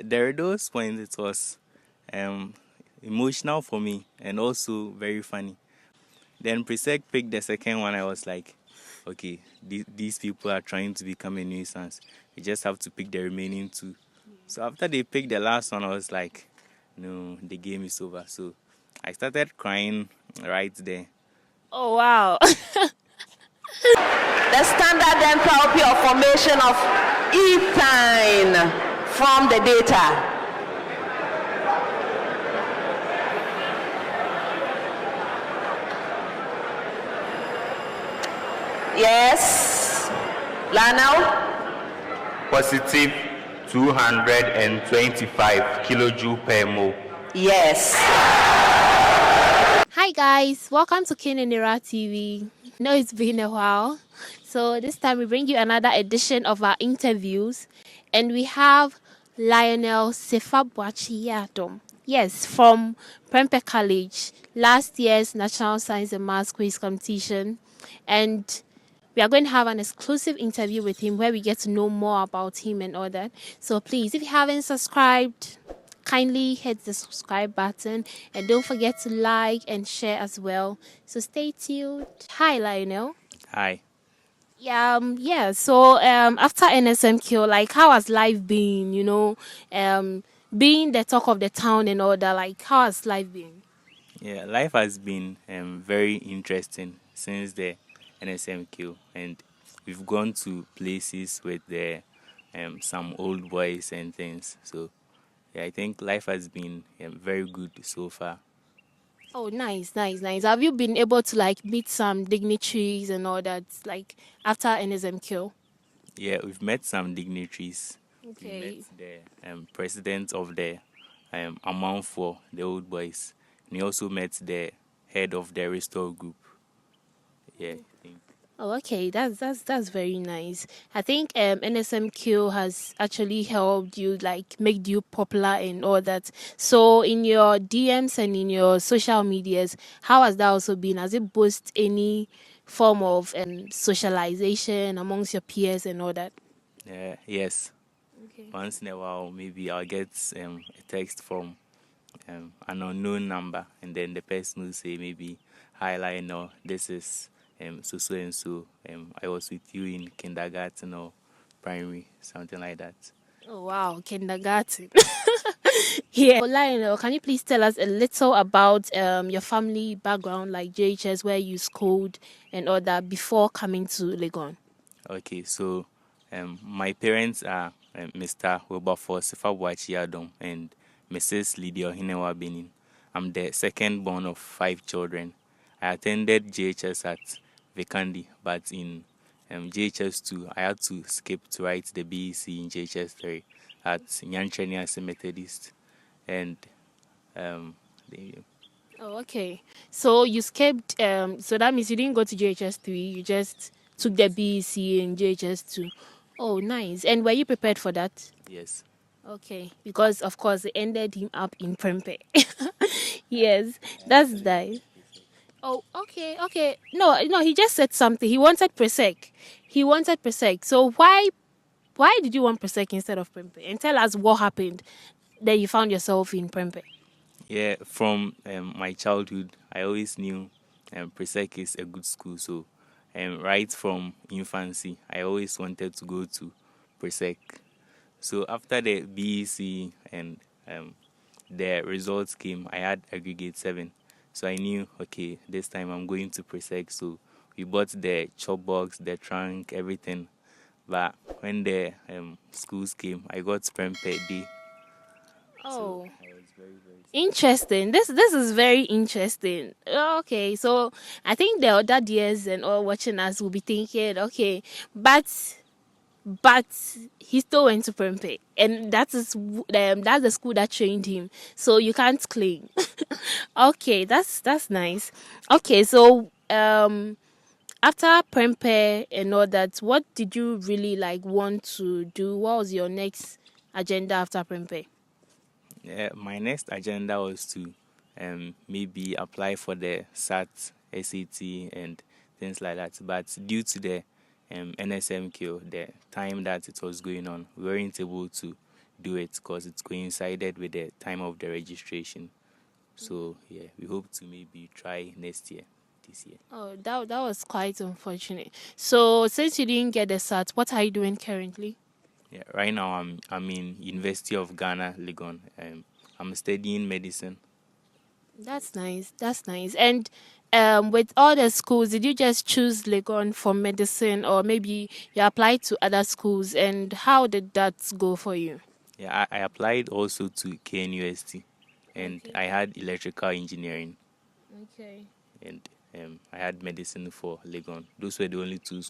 there were those points it was emotional for me and also very funny. Then Presec picked the second one. I was like, okay, these people are trying to become a nuisance. You just have to pick the remaining two. So after they picked the last one, I was like, no, the game is over. So I started crying right there. Oh, wow. The standard then help your formation of ethine from the data. Yes, Lionel? Positive 225 kilojoule per mole. Yes. Hi guys, welcome to king&ewuratv. I know it's been a while, so this time we bring you another edition of our interviews, and we have Lionel Sefabwachiyadom. Yes, from Prempeh College, last year's National Science and Maths Quiz Competition, and we are going to have an exclusive interview with him where we get to know more about him and all that. So please, if you haven't subscribed, kindly hit the subscribe button and don't forget to like and share as well. So stay tuned. Hi, Lionel. Hi. So after Nsmq, like, how has life been? Being the talk of the town and all that. Like, how has life been? Yeah, life has been very interesting since the Nsmq, and we've gone to places with the some old boys and things. So yeah, I think life has been very good so far. Oh, nice. Have you been able to like meet some dignitaries and all that, like after Nsmq? Yeah, we've met some dignitaries. Okay. We met the president of the Amount for the old boys, and we also met the head of the Restore group. Yeah, I think. Oh, okay. That's very nice. I think Nsmq has actually helped you, like, make you popular and all that. So in your DMs and in your social medias, how has that also been? Has it boosted any form of socialization amongst your peers and all that? Yes. Okay. Once in a while, maybe I'll get a text from an unknown number, and then the person will say maybe, "Hi Lionel, this is so and so. I was with you in kindergarten or primary, something like that." Oh, wow, kindergarten. Yeah. Lionel, can you please tell us a little about your family background, like JHS, where you schooled and all that before coming to LEGON? Okay, so my parents are Mr. Wilberforce Sefabwachiyadom and Mrs. Lydia Hinewa Benin. I'm the second born of 5 children. I attended JHS at Vikandi, but in JHS 2, I had to skip to write the BEC in JHS 3 at Nyantrenia Methodist. And Oh, okay. So you skipped. So that means you didn't go to JHS 3. You just took the BEC in JHS 2. Oh, nice. And were you prepared for that? yes. Okay, because of course it ended him up in Prempeh. Yes, that's nice. Oh, okay. No, he just said something. He wanted Presec. So why did you want Presec instead of Prempeh? And tell us what happened that you found yourself in Prempeh. Yeah, from my childhood, I always knew Presec is a good school. So right from infancy, I always wanted to go to Presec. So after the BEC and the results came, I had aggregate 7. So I knew, okay, this time I'm going to Presec. So we bought the chop box, the trunk, everything. But when the schools came, I got Prempeh D. Oh. So I was very Interesting. This is very interesting. Okay, so I think the other dears and all watching us will be thinking, okay, but he still went to Prempeh, and that's the school that trained him. So you can't claim. Okay, that's nice. Okay, so after Prempeh and all that, what did you really like want to do? What was your next agenda after Prempeh? my next agenda was to maybe apply for the SAT, SAT, and things like that. But due to the Nsmq, the time that it was going on, we weren't able to do it because it's coincided with the time of the registration. So yeah, we hope to maybe try next year, this year. Oh, that was quite unfortunate. So since you didn't get the cert, what are you doing currently? Yeah, right now I'm in University of Ghana, LEGON. I'm studying medicine. That's nice. That's nice. And with all the schools, did you just choose LEGON for medicine, or maybe you applied to other schools? And how did that go for you? Yeah, I applied also to KNUST, and Okay. I had electrical engineering, Okay. and I had medicine for LEGON. Those were the only two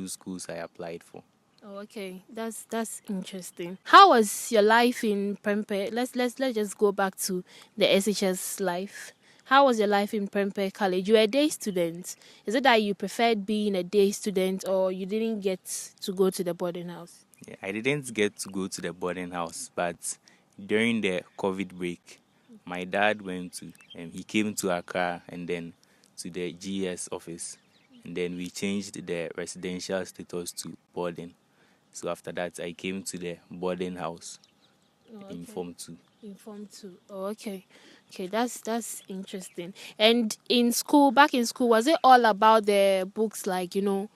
schools I applied for. Oh, okay. That's interesting. How was your life in Prempeh? Let's just go back to the SHS life. How was your life in Prempeh College? You were a day student. Is it that you preferred being a day student, or you didn't get to go to the boarding house? Yeah, I didn't get to go to the boarding house, but during the COVID break, my dad he came to Accra and then to the GS office, and then we changed the residential status to boarding. So after that, I came to the boarding house in Form 2. In Form 2. Oh, okay. Okay, that's interesting. And in school, back in school, was it all about the books, like, the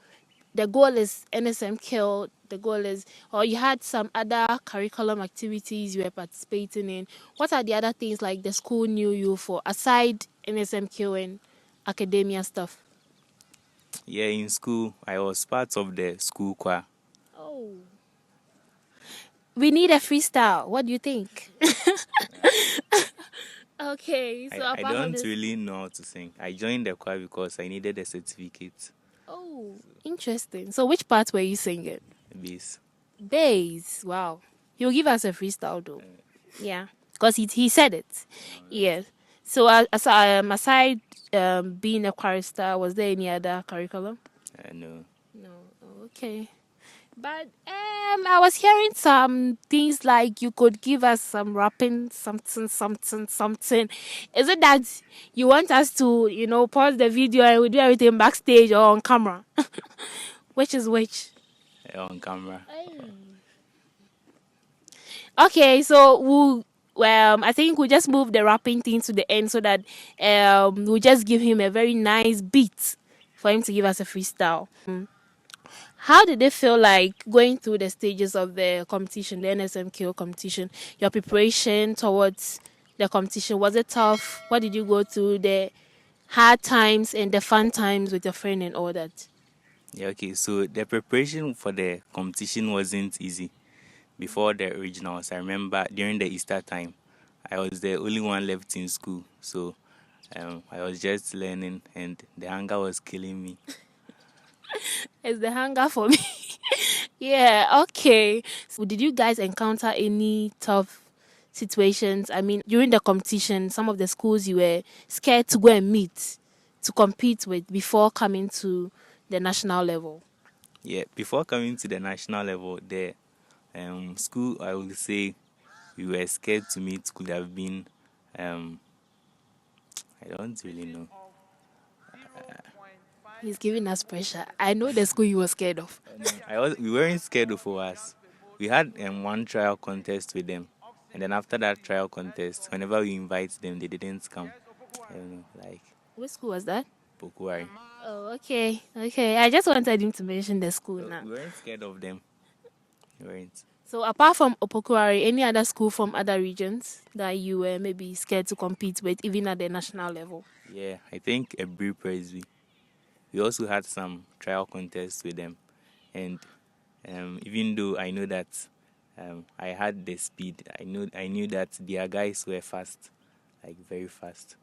goal is Nsmq, the goal is, or you had some other curriculum activities you were participating in? What are the other things like the school knew you for, aside Nsmq and academia stuff? Yeah, in school, I was part of the school choir. Oh. We need a freestyle. What do you think? Okay, so I apart from don't this, really know how to sing. I joined the choir because I needed a certificate. oh, interesting. So which part were you singing? Bass. Bass. Wow. He'll give us a freestyle though. Yeah, because he said it. Yes. So aside being a chorister, was there any other curriculum? No. No. Oh, okay. But I was hearing some things like you could give us some rapping, something. Is it that you want us to, pause the video and we do everything backstage or on camera? Which is which? On camera. Okay, so I think we'll just move the rapping thing to the end so that we'll just give him a very nice beat for him to give us a freestyle. How did it feel like going through the stages of the competition, the Nsmq competition? Your preparation towards the competition, was it tough? What did you go through? The hard times and the fun times with your friend and all that? Yeah, okay. So the preparation for the competition wasn't easy. Before the originals, I remember during the Easter time, I was the only one left in school. So I was just learning and the hunger was killing me. It's the hunger for me. Yeah, okay. So did you guys encounter any tough situations? I mean, during the competition, some of the schools you were scared to go and meet, to compete with before coming to the national level. Yeah, before coming to the national level, the school, I would say, we were scared to meet could have been, I don't really know. He's giving us pressure. I know the school you were scared of. We weren't scared of us. We had one trial contest with them, and then after that trial contest, whenever we invite them, they didn't come. I don't know, like Which school was that? Pokuari. Oh, okay. Okay. I just wanted him to mention the school now. We weren't scared of them. We weren't. So apart from Opokuari, any other school from other regions that you were maybe scared to compete with, even at the national level? Yeah, I think a brief Presby. We also had some trial contests with them, and even though I know that I had the speed, I knew that their guys were fast, like very fast.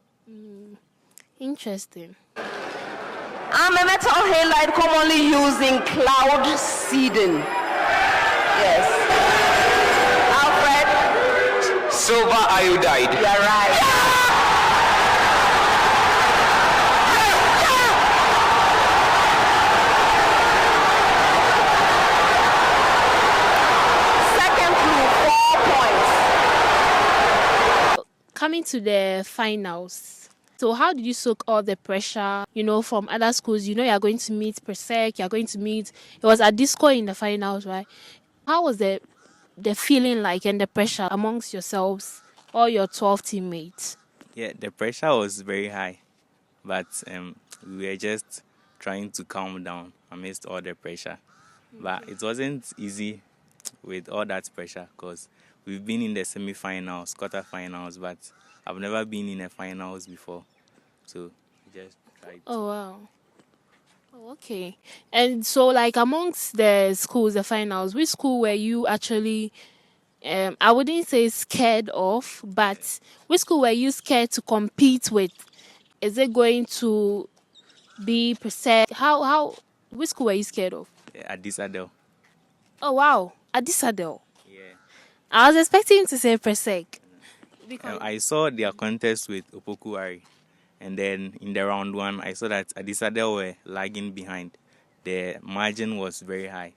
Interesting. I'm a metal halide commonly used in cloud seeding. Yes. Alfred? Silver iodide. You're right. Second clue, 4 points. Coming to the finals. So how did you soak all the pressure, from other schools? You're going to meet Presec, you're going to meet, it was at Disco in the finals, right? How was the the feeling like and the pressure amongst yourselves or your 12 teammates? Yeah, the pressure was very high, but we were just trying to calm down amidst all the pressure. But it wasn't easy with all that pressure because we've been in the semi-finals, quarter-finals, but I've never been in a finals before. So we just tried to. Oh, wow. Oh, okay. And so, like, amongst the schools, the finals, which school were you actually, I wouldn't say scared of, but which school were you scared to compete with? Is it going to be Presec? Which school were you scared of? Adisadel. Oh, wow. Adisadel. Yeah. I was expecting to say Presec. Because, I saw their contest with Opokuwari, and then in the round one, I saw that Adisadel were lagging behind. The margin was very high,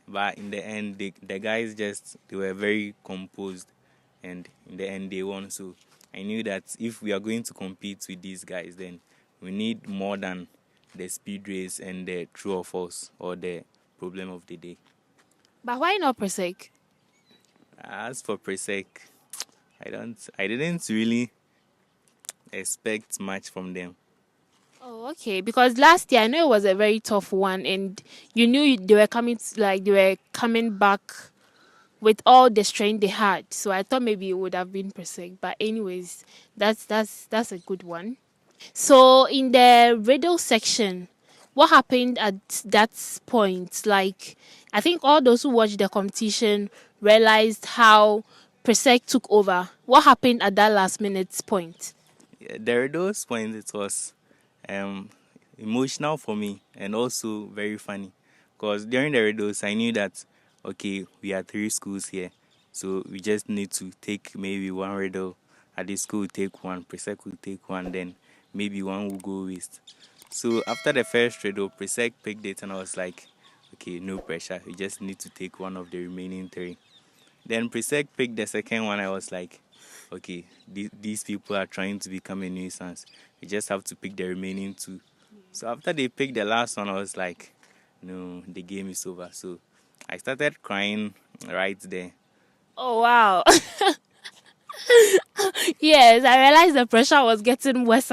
but in the end, the guys they were very composed, and in the end, they won. So I knew that if we are going to compete with these guys, then we need more than the speed race and the true or false or the problem of the day. but why not Presec? As for Presec, I didn't really expect much from them. Oh, okay. Because last year I know it was a very tough one, and you knew they were coming, like they were coming back with all the strength they had. So I thought maybe it would have been Presec. But anyways, that's a good one. So in the riddle section, what happened at that point? Like, I think all those who watched the competition realized how Presec took over. What happened at that last minute point? Yeah, there were those points it was um, emotional for me and also very funny. Because during the riddles, I knew that, okay, we are 3 schools here. So we just need to take maybe one riddle. At the school, take one. Presec will take one. Then maybe one will go waste. So after the first riddle, Presec picked it and I was like, okay, no pressure. We just need to take one of the remaining 3. Then Presec picked the second one. I was like, okay, these people are trying to become a nuisance. We just have to pick the remaining 2. So after they picked the last one, I was like, no, the game is over. So I started crying right there. Oh, wow. Yes, I realized the pressure was getting worse.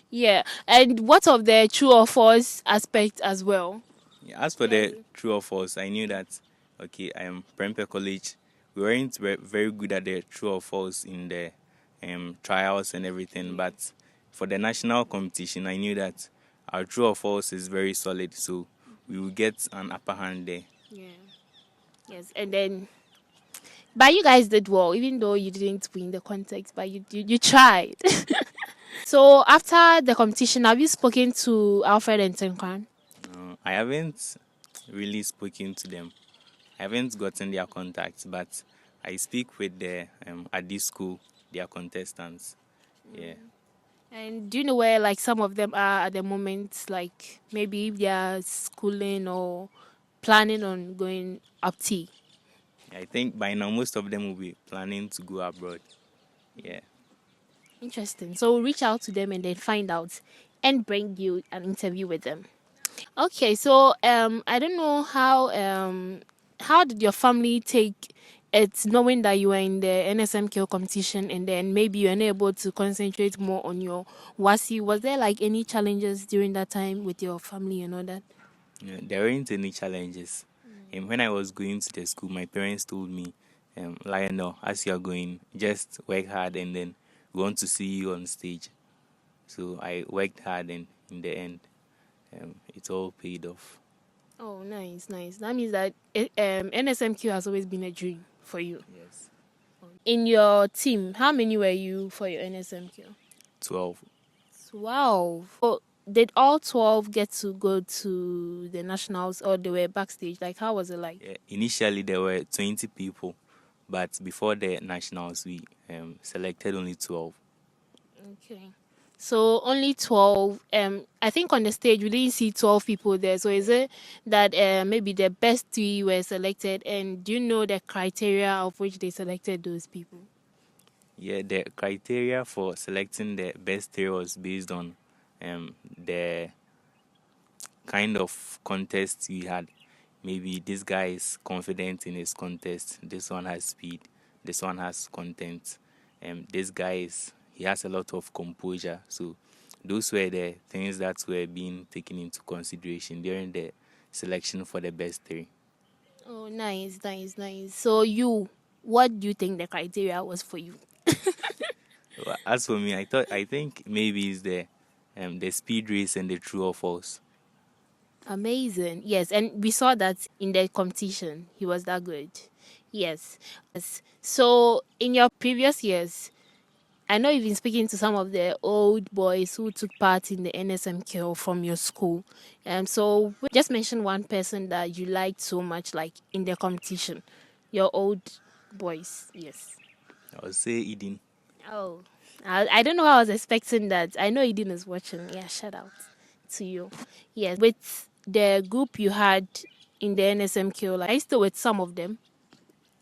Yeah. And what of the true or false aspect as well? Yeah, as for the true or false, I knew that, okay, I am Prempeh College. We weren't very good at the true or false in the trials and everything, but for the national competition, I knew that our true or false is very solid, so we will get an upper hand there. Yeah. Yes, and then, but you guys did well, even though you didn't win the contest, but you tried. So after the competition, have you spoken to Alfred and Tenkwan? I haven't really spoken to them. I haven't gotten their contacts, but I speak with the at this school, their contestants. Yeah. And do you know where like some of them are at the moment? Like maybe if they are schooling or planning on going up T. I think by now most of them will be planning to go abroad. Yeah. Interesting. So we'll reach out to them and then find out and bring you an interview with them. Okay, so I don't know how did your family take it knowing that you were in the Nsmq competition and then maybe you're unable to concentrate more on your WASI? Was there like any challenges during that time with your family and all that? Yeah, there weren't any challenges. And when I was going to the school, my parents told me, Lionel, as you are going, just work hard and then we want to see you on stage. So I worked hard and in the end, it all paid off. Oh, nice. That means that Nsmq has always been a dream for you. Yes. In your team, how many were you for your Nsmq? 12. 12. Oh, did all 12 get to go to the nationals or they were backstage? Like, how was it like? Yeah, initially, there were 20 people, but before the nationals, we selected only 12. Okay. So only 12. I think on the stage we didn't see 12 people there. So is it that maybe the best 3 were selected? And do you know the criteria of which they selected those people? Yeah, the criteria for selecting the best 3 was based on the kind of contest we had. maybe this guy is confident in his contest, this one has speed, this one has content, this guy he has a lot of composure. So those were the things that were being taken into consideration during the selection for the best three. Oh, nice, nice, nice. So what do you think the criteria was for you? Well, as for me, I think maybe it's the speed race and the true or false. Amazing. Yes, and we saw that in the competition. He was that good. Yes. Yes. So in your previous years, I know you've been speaking to some of the old boys who took part in the Nsmq from your school. So just mention one person that you liked so much, like in the competition. Your old boys, yes. I would say Eden. Oh, I don't know how I was expecting that. I know Eden is watching. Yeah, shout out to you. Yes, with the group you had in the Nsmq, like, are you still with some of them?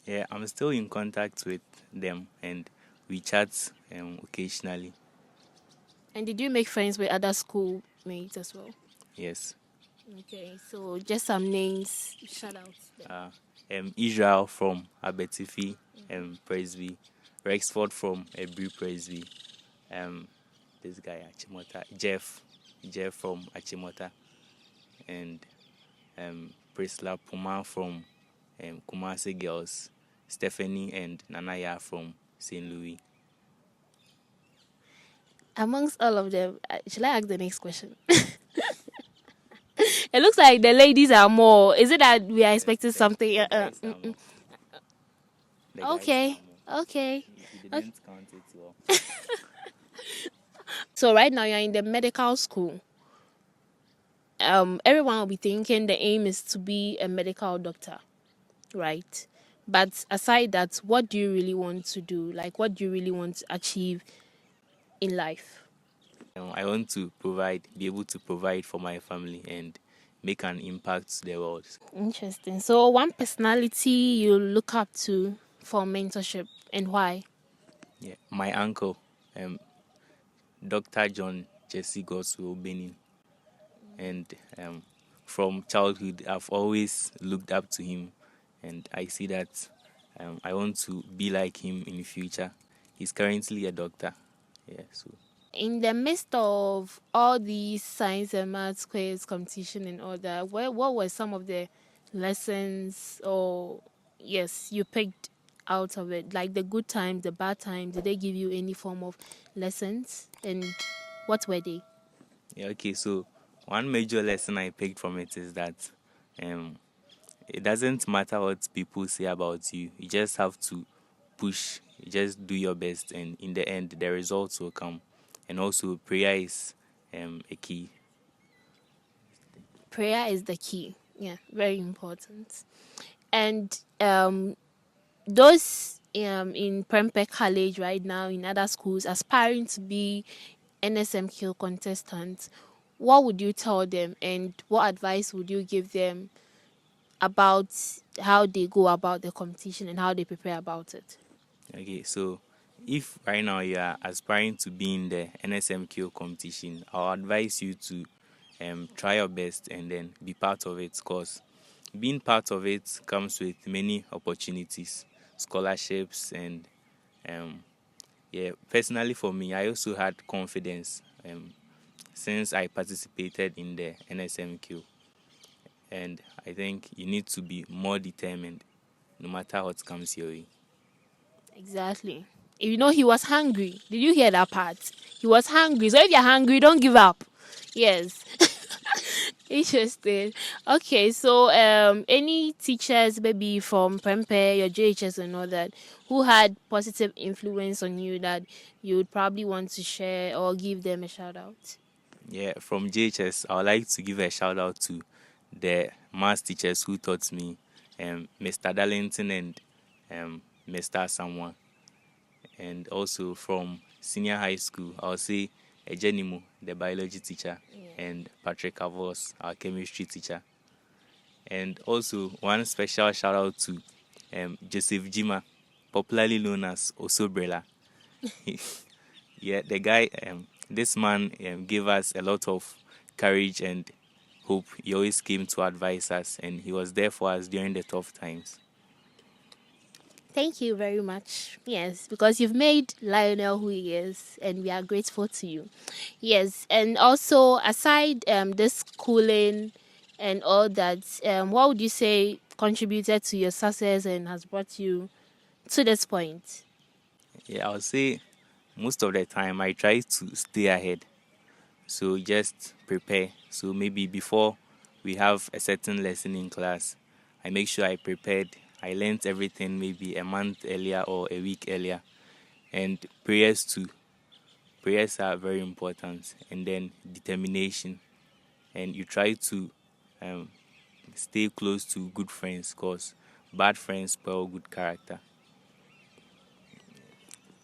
Yeah, I'm still in contact with them and we chat occasionally. And did you make friends with other schoolmates as well? Yes. Okay, so just some names, shout out. Israel from Abetifi Presby, Rexford from Ebri Presby, this guy Achimota, Jeff from Achimota, and Priscilla Puma from Kumasi Girls, Stephanie and Nanaya from St. Louis. Amongst all of them, shall I ask the next question? It looks like the ladies are more. Is it that we are expecting something? The guys are more. The guys Okay, are more. okay. You didn't count it well. So right now you're in the medical school. Everyone will be thinking the aim is to be a medical doctor, right? But aside that, what do you really want to do? Like, what do you really want to achieve in life? I want to be able to provide for my family and make an impact to the world. Interesting. So one personality you look up to for mentorship and why? Yeah, my uncle, Dr. John Jesse Goswell Benin. And from childhood, I've always looked up to him, and I see that I want to be like him in the future. He's currently a doctor. Yeah, so. In the midst of all these science and math quiz competition and all that, what were some of the lessons or yes you picked out of it? Like the good times, the bad times. Did they give you any form of lessons, and what were they? Yeah, okay. So one major lesson I picked from it is that it doesn't matter what people say about you. You just have to push. You just do your best, and in the end, the results will come. And also, prayer is a key. Prayer is the key. Yeah, very important. And those in Prempeh College right now, in other schools, aspiring to be Nsmq contestants, what would you tell them, and what advice would you give them about how they go about the competition and how they prepare about it? Okay, so if right now you are aspiring to be in the Nsmq competition, I'll advise you to try your best and then be part of it, because being part of it comes with many opportunities, scholarships, and yeah. Personally, for me, I also had confidence since I participated in the Nsmq, and I think you need to be more determined, no matter what comes your way. Exactly. You know, he was hungry. Did you hear that part? He was hungry. So if you're hungry, don't give up. Yes. Interesting. Okay, so any teachers maybe from Prempeh, your JHS and all that, who had positive influence on you that you would probably want to share or give them a shout out? Yeah, from JHS, I would like to give a shout out to the maths teachers who taught me, Mr. Darlington and Mr. Someone. And also from senior high school, I'll say Ejenimu, the biology teacher, and Patrick Avos, our chemistry teacher. And also one special shout out to Joseph Jima, popularly known as Osobrella. Yeah, the guy, this man gave us a lot of courage and hope. He always came to advise us, and he was there for us during the tough times. Thank you very much. Yes, because you've made Lionel who he is, and we are grateful to you. Yes, and also aside this schooling and all that, what would you say contributed to your success and has brought you to this point? Yeah, I would say most of the time I try to stay ahead. So just prepare. So maybe before we have a certain lesson in class, I make sure I prepared. I learned everything maybe a month earlier or a week earlier. And prayers too. Prayers are very important. And then determination. And you try to stay close to good friends, because bad friends spoil good character.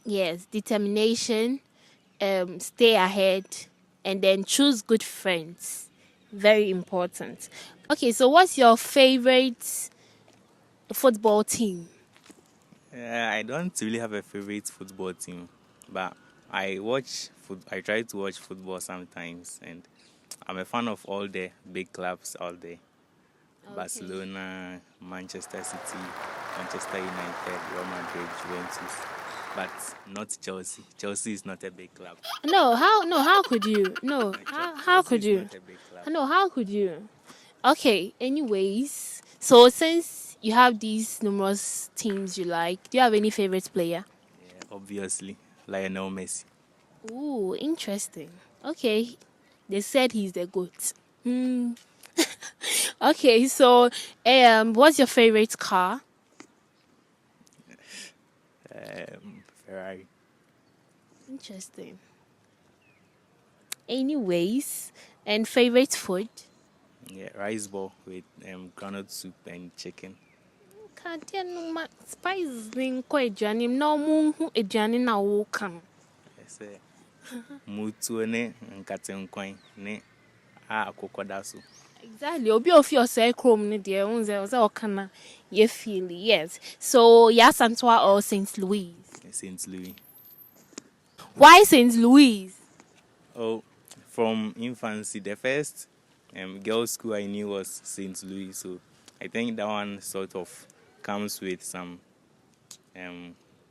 Yes, determination, stay ahead, and then choose good friends. Very important. Okay, so what's your favorite football team? I don't really have a favorite football team, but I try to watch football sometimes, and I'm a fan of all the big clubs out there. Okay. Barcelona, Manchester City, Manchester United, Real Madrid, Juventus, but not Chelsea. Chelsea is not a big club. How could you? No, how Chelsea could is you? not a big club. No, how could you? Okay, anyways, so since you have these numerous teams you like, do you have any favorite player? Yeah, obviously, Lionel Messi. Ooh, interesting. Okay, they said he's the GOAT. Okay, so what's your favorite car? Ferrari. Interesting. Anyways, and favorite food? Yeah, rice ball with groundnut soup and chicken. Kadeɛ no ma spices ne nkɔ aduane mu na ɔmo hu aduane na wɔka no. Yes, mutuo ne nkatenkwan ne a akokɔ da so. Exactly. Obi ofi ɔsɛe kurom ne deɛ ɔhu sɛ ɔsɛ ɔka na yɛ feel. Yes. So Yasantua or St. Louis? St. Louis. Why St. Louis? Oh, from infancy, the first girls' school I knew was St. Louis, so I think that one sort of comes with some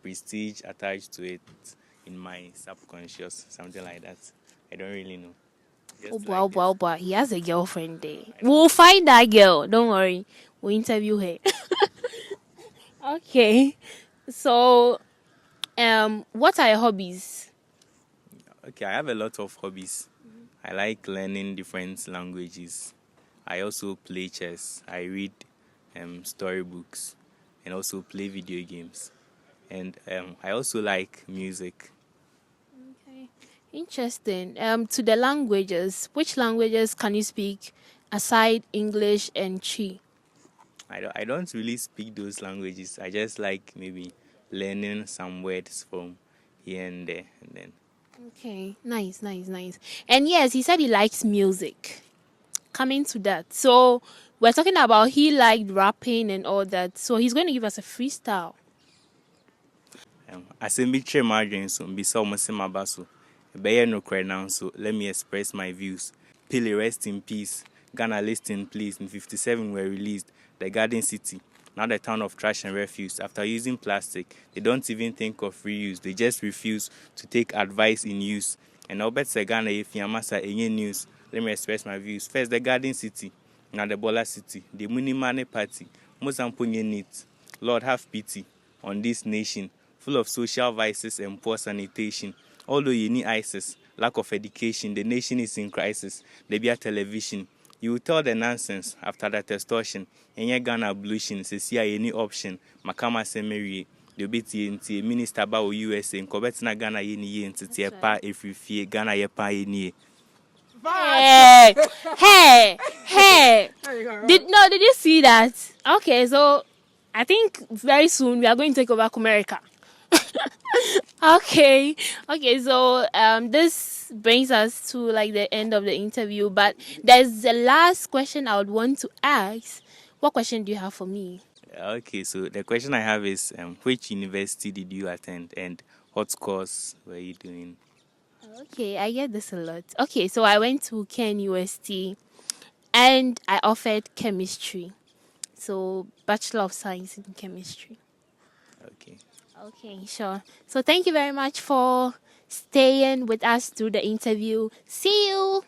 prestige attached to it in my subconscious, something like that. I don't really know. Oh boy. He has a girlfriend there. We'll find that girl. Don't worry. We'll interview her. Okay. So, what are your hobbies? Okay, I have a lot of hobbies. I like learning different languages. I also play chess. I read storybooks and also play video games. And I also like music. Okay. Interesting. To the languages, which languages can you speak aside English and Chi? I don't really speak those languages. I just like maybe learning some words from here and there, and then. Okay, nice. And yes, he said he likes music. Coming to that. So we're talking about he liked rapping and all that. So he's going to give us a freestyle. Asembitre margin so bisa omosema baso. Beye no cry now, so let me express my views. Pele rest in peace. Ghana listing please. In 57 were released. The Garden City. Now the town of trash and refuse. After using plastic, they don't even think of reuse. They just refuse to take advice in use. And I'll bet Ghana if Yamasa any news. Let me express my views. First, the Garden City. Now the Bola City. The Munimane Party. Mozampunye needs. Lord have pity on this nation, full of social vices and poor sanitation. Although you need ISIS, lack of education, the nation is in crisis. There be a television. You will tell the nonsense after that extortion. And your Ghana ablution, says here any option. Makama Semery, the BTNT, Minister Bao USA, and Kobetina Ghana Yeni and Tiepa if you fear Ghana Yepa Yeni. Hey. Did you see that? Okay, so I think very soon we are going to take over America. Okay, so this brings us to like the end of the interview, but there's the last question I would want to ask. What question do you have for me? Okay, so the question I have is which university did you attend and what course were you doing? Okay, I get this a lot. Okay, so I went to Ken University and I offered chemistry. So, Bachelor of Science in Chemistry. Okay. Okay, sure. So, thank you very much for staying with us through the interview. See you.